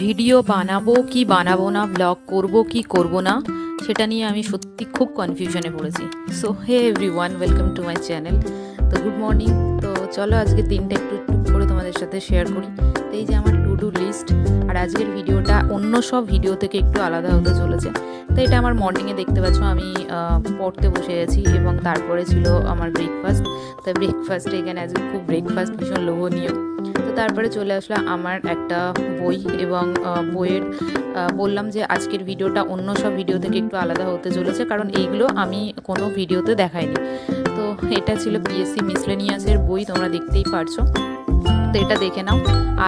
Video বানাবো কি বানাবো না, ব্লগ করব কি করব না, সেটা নিয়ে আমি সত্যি খুব কনফিউশনে পড়েছি। So hey everyone, welcome to my channel. তো গুড মর্নিং। তো চলো আজকে দিনটা একটু করে তোমাদের সাথে শেয়ার করি। তো এই যে আমার টু ডু লিস্ট, আর আজকের ভিডিওটা অন্য সব ভিডিও থেকে একটু আলাদা হতে চলেছে। তো এটা আমার মর্নিংয়ে দেখতে পাচ্ছ, আমি পড়তে বসে গেছি এবং তারপরে ছিল আমার ব্রেকফাস্ট। তো ব্রেকফাস্টে এখানে আজকে খুব ব্রেকফাস্ট ভীষণ লোভনীয়। তো তারপরে চলে আসলো আমার একটা বই, এবং বইয়ের বললাম যে আজকের ভিডিওটা অন্য সব ভিডিও থেকে একটু আলাদা হতে চলেছে, কারণ এইগুলো আমি কোনো ভিডিওতে দেখাইনি। তো এটা ছিল পিএসসি মিসলেনিয়াসের বই, তোমরা দেখতেই পারছো। তো এটা দেখে নাও।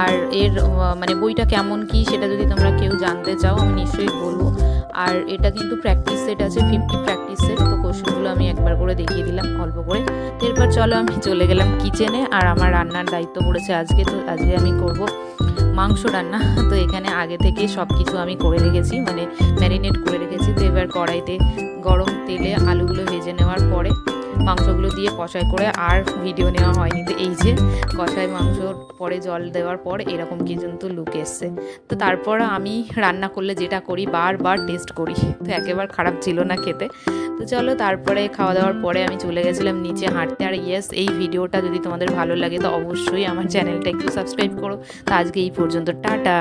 আর এর মানে বইটা কেমন কি সেটা যদি তোমরা কেউ জানতে চাও আমি নিশ্চয়ই বলবো। আর এটা কিন্তু প্র্যাকটিস সেট আছে, 50 প্র্যাকটিস সেট। তো কোশ্চেনগুলো আমি একবার করে দেখিয়ে দিলাম অল্প করে। তো এরপর চলো আমি চলে গেলাম কিচেনে, আর আমার রান্নার দায়িত্ব পড়েছে আজকে। তো আজকে আমি করব মাংস রান্না। তো এখানে আগে থেকে সব কিছু আমি করে রেখেছি, মানে ম্যারিনেট করে রেখেছি। তো এবার কড়াইতে গরম তেলে আলুগুলো ভেজে নেওয়ার পরে মাংসগুলো দিয়ে কষাই করে আর ভিডিও নেওয়া হয়নি। তো এই যে কষাই মাংস পরে জল দেওয়ার পর এরকম কিন্তু লুক এসছে। তো তারপর আমি রান্না করলে যেটা করি, বারবার টেস্ট করি। তো একেবারে খারাপ ছিল না খেতে। তো চলো তারপরে খাওয়া দাওয়ার পরে আমি চলে গেছিলাম নিচে হাঁটতে। আর ইয়েস, এই ভিডিওটা যদি তোমাদের ভালো লাগে তো অবশ্যই আমার চ্যানেলটা একটু সাবস্ক্রাইব করো। তো আজকে এই পর্যন্ত, টাটা।